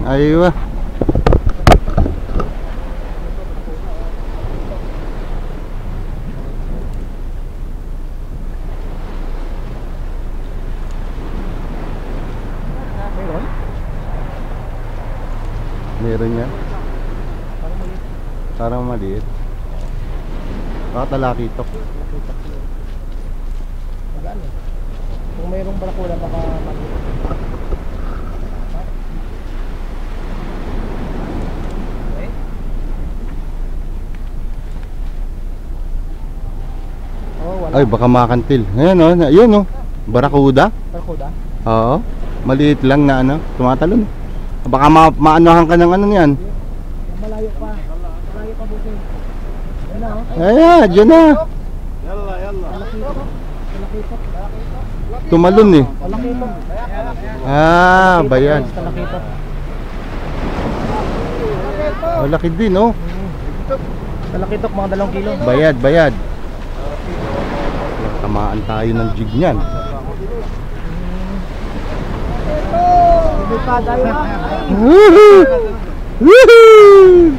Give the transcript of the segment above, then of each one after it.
Aywa. Meron yan. Parang maliit. Baka talakitok. Magano? Kung mayroong barakula baka maliit. Ay, baka makantil. Ayan o, yun o. Barakuda. Barakuda? Oo. Maliit lang na ano, tumatalon. Baka maanohan ka ng ano niyan. Malayo pa. Malayo pa buti. Yan na o. Ayan, dyan na. Yalla, yalla. Talakitok. Tumalon eh. Talakitok. Ah, bayan. Talakitok. Malaki din oh. Talakitok mga 2 kilo. Bayad, bayad. Tamaan tayo ng jig niyan. Hindi pa tayo na. Woohoo! Woohoo!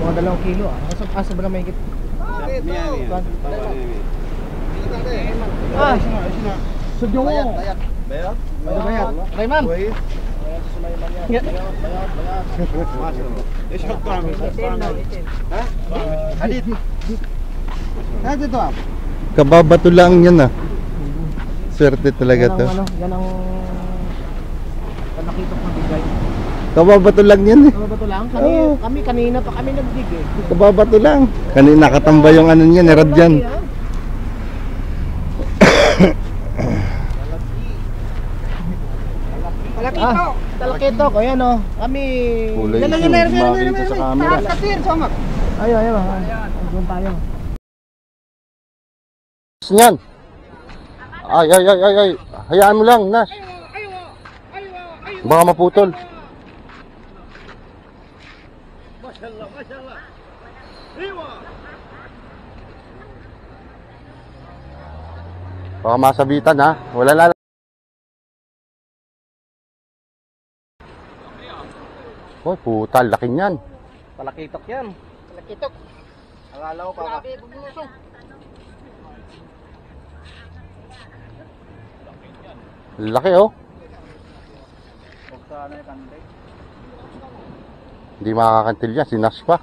Mga 2 kilo ah. Asa ba na may higit? Ah, sudyo mo. Bayad? Bayad. Rayman. ايش حط طعم؟ ها؟ حديد. هذا طعم. Kababato lang yan ah. Swerte talaga to. Yan ang talakitok na bigay. Kababato lang yan eh. Kababato lang? Oo. Kami kanina pa kami nagdig eh. Kababato lang. Kanina nakatamba yung ano niya, nerad dyan. Talakitok! Talakitok, ayan o. Kami... Kulay Yan, itim, yan, makita sa camera. Ayun, ayun. Doon tayo. Yan. Ay, ay, ay, ay, ay. Hayaan mo lang, Nas. Baka maputol. Mashallah, mashallah. Baka masabitan ha. Wala lang. Oh, putal, laki niyan. Talakitok yan. Talakitok. Akala ko pa. Grabe, bumulusong. Laki oh. Huwag sana yung kante. Hindi makakakantil yan, sinas pa.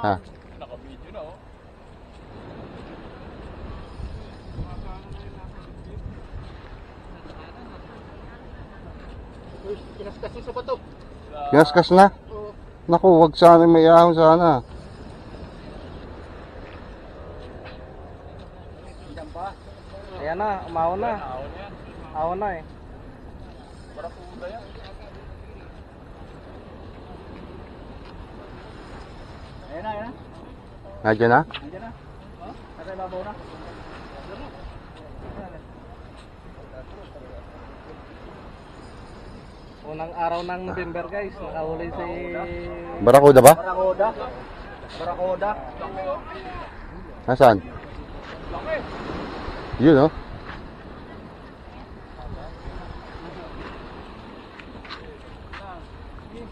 Ha. Naka-video na oh. Kinaskas yung sapato. Kinaskas na. Naku, wag sana, may ahon sana. Ayan na, umahon na. Ahon na eh. Barakuda yan. Ayan na, ayan na. Nandiyan na? Nandiyan na. Oh, nasa ibabaw na. Unang araw ng November guys, nakahuli si... Barakuda ba? Barakuda. Barakuda. Nasaan? Yun oh.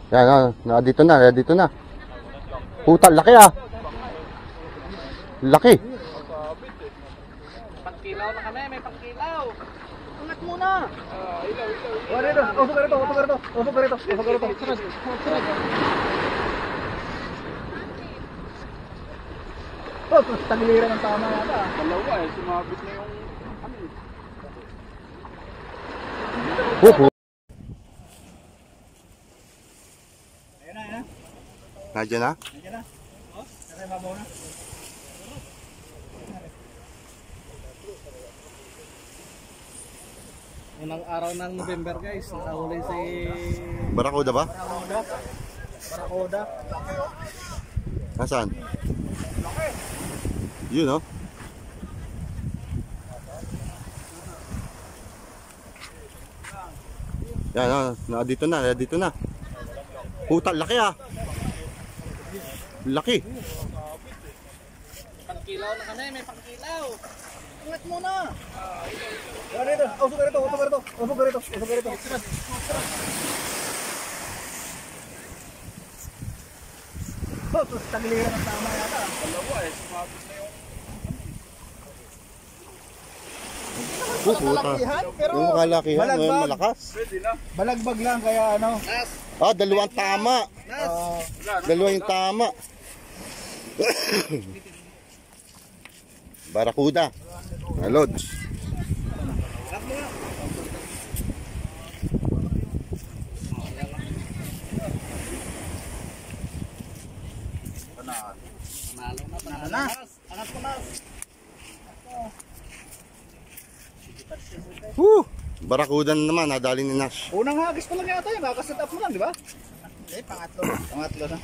Yan, dito na, dito na. Puta, laki ah. Laki. Pangkilaw na kami, may pangkilaw. Angat muna. Oh, dito. Usok ka rito, usok ka rito. Usok ka rito, usok ka rito. Oh, tagiliran ng tama yata. Dalawa eh, sumabit na yung ano eh. Ayan na, ayan na. Nandiyan na? Nandiyan na. Oh, nasa ibabaw na. Unang araw ng November guys, nakahuli si... Barakuda ba? Barakuda. Barakuda. Nasaan? Yun oh. Yan, dito na, dito na. Puta, laki ah. Laki. Pangkilaw na kami, may pangkilaw. Angat muna. Oh, dito. Usok ka rito, usok ka rito. Usok ka rito, usok ka rito. Oh, tagiliran ng tama yata. Dalawa eh, sumabit na yung... Puta. Pero Yung kalakihan, balagbag. malakas. Pwede na. Balagbag lang kaya ano. Ah, dalawang tama. Dalawa yung tama. Barakuda. Lods. Barakuda na naman, nadali ni Nash. Unang hagis pa lang yata yun, kakaset up mo lang, di ba? Eh, pangatlo. Pangatlo na.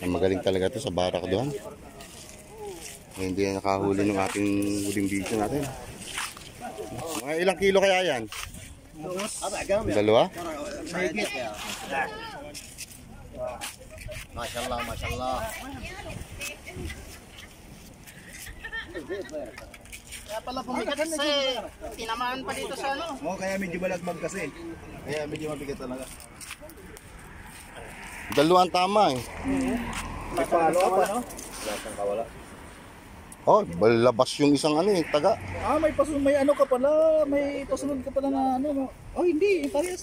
Ay, magaling talaga to sa barakduhan. Hindi na nakahuli ng ating huling video natin. Mga ilang kilo kaya yan? Dalawa? Mashallah, mashallah. Kaya pala pumigat kasi tinamaan pa dito sa ano. Oo, kaya medyo balagbag kasi. Kaya medyo mabigat talaga. Dalawang tama eh. May palo up, ano? Oh, balabas yung isang ano eh, taga. Ah, may ano ka pala, may pasunod ka pala na ano. Oh, hindi, parehas.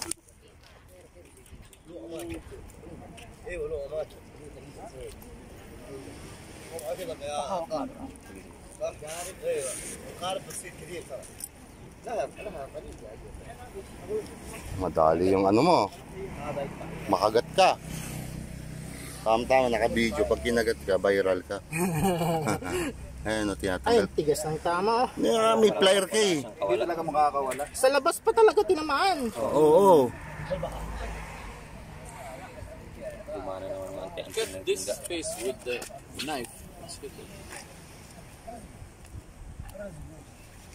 Madali yung ano mo. Makagat ka. Tama-tama, naka-video. Pag kinagat ka, viral ka. Ayun o, Ay, tinatanggal. tigas ng tama. Yeah, may plier ka eh. Hindi talaga makakawala. Sa labas pa talaga tinamaan. Oo. Cut this space with the knife.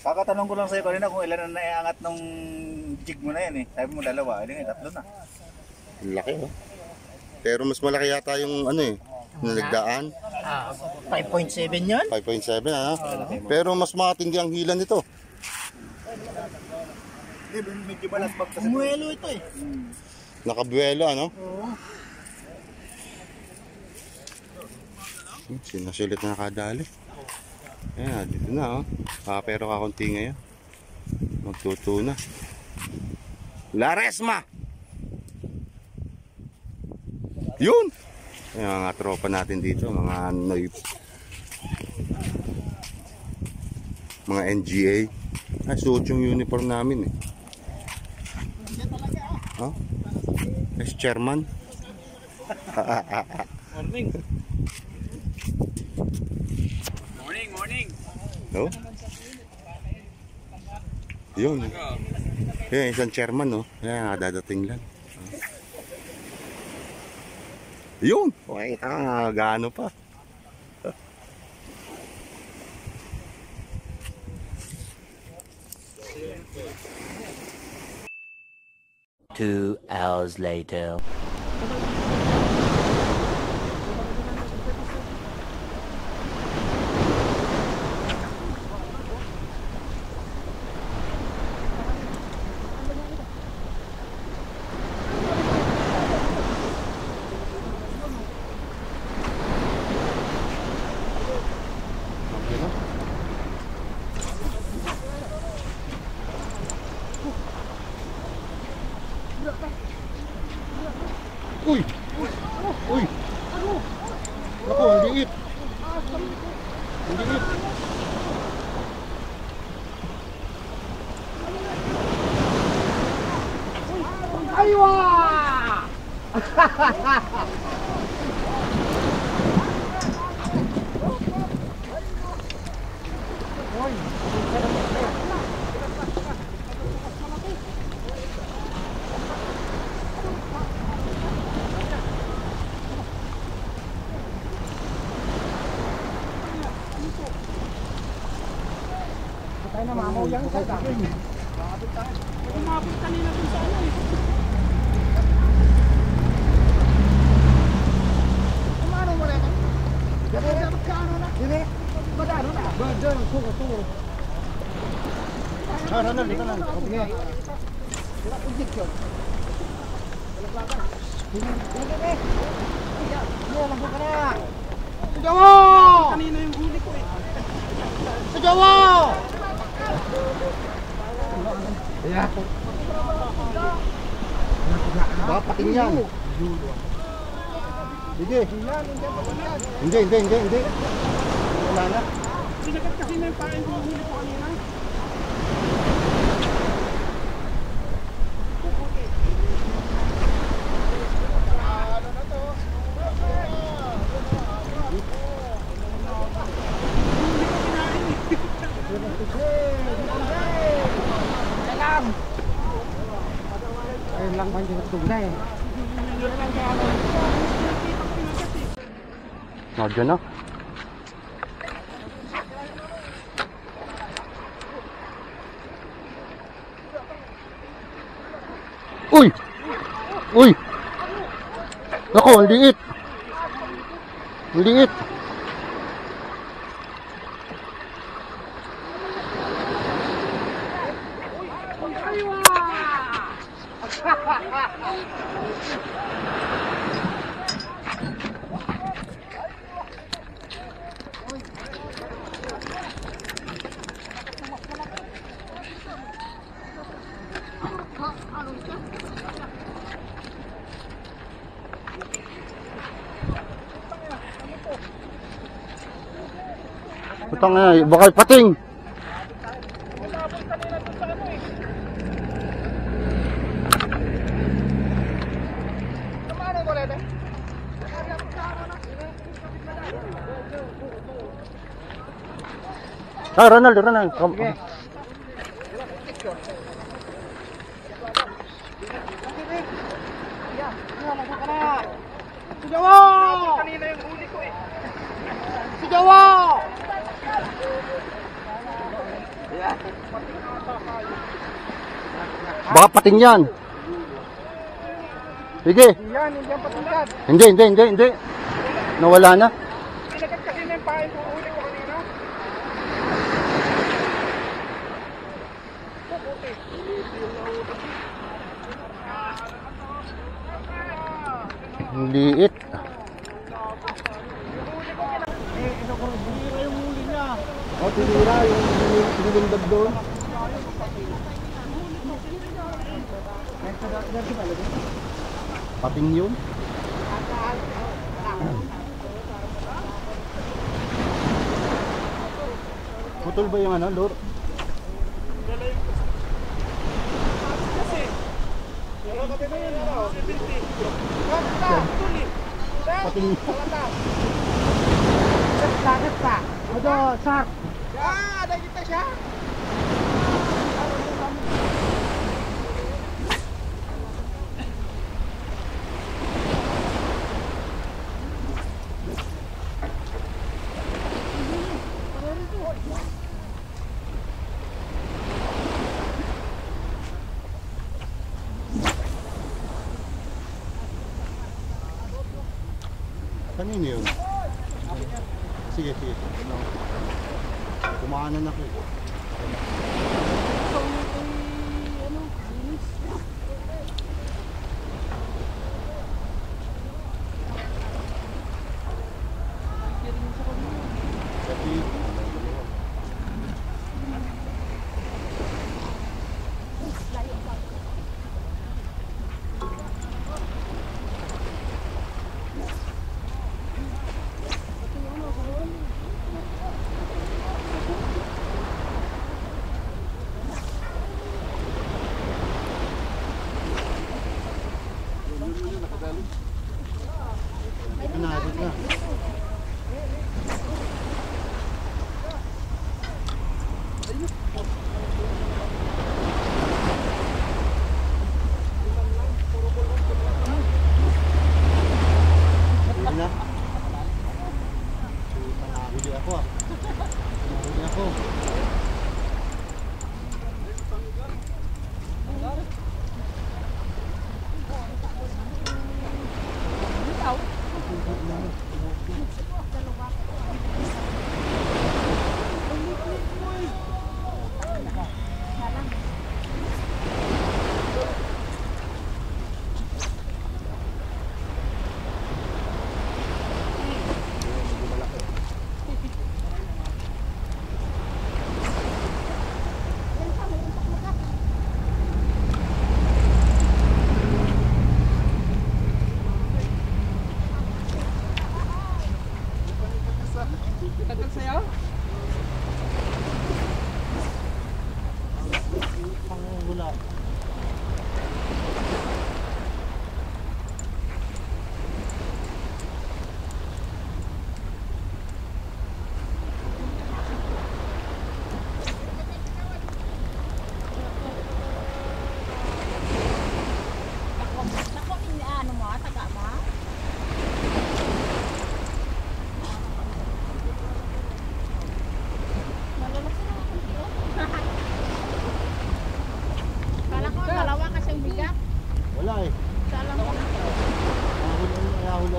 Kakatanong ko lang sa'yo kanina kung ilan na naiangat nung jig mo na yan eh. Sabi mo dalawa, hindi nga, 3 na. Laki oh. Pero mas malaki yata yung ano eh, nalagdaan. 5.7 yun? 5.7 ha. Pero mas matindi ang hila nito. Hindi, medyo balagbag kasi. Umuelo ito eh. Nakabuelo ano? Sinasulit na nakadali. Ayan, dito na oh. Pero kakunti ngayon. Magtuto na. Laresma! Yun! Ayan, mga tropa natin dito. Mga mga NGA. Ay, suot yung uniform namin eh. Huh? As chairman. Morning. Morning. No? Yun. Yan, isang chairman, no? Yan, dadating lang. Yun! Okay, gaano pa. Two hours later. Uy! Uy! Ako, ang liit! Ang liit! Kanina yung huli ko eh. Sajawa! Yeah. Baka pating yan. Sige. Hindi. Wala na. Sinagat kasi na yung pain ko huli ko kanina. Ayun lang pa yung tugna eh. Nadya na. Uy! Uy! Nako, ang liit. Ang liit. Putang na, baka pating. Ah, Ronald. Come. Sajawa! Kanina yung huli ko eh. Sajawa! Baka pating yan. Sige. Yan, hindi ang patungkad. Hindi. Nawala na. Sinagat kasi na yung pain ko huli ko kanina. Ang liit. Tinira yung huli niya. Oh, tinira yung nilindad doon. Pating yun. Putol ba yung ano, lure? Pating yun. Sakit pa. Ado, sak. Ada kita siya. Kanino yun? Sige. Kumahanan ako.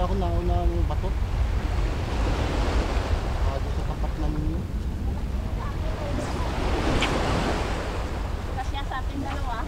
ako nauna ng bato. Doon sa tapat ng Kasya sa ating dalawa.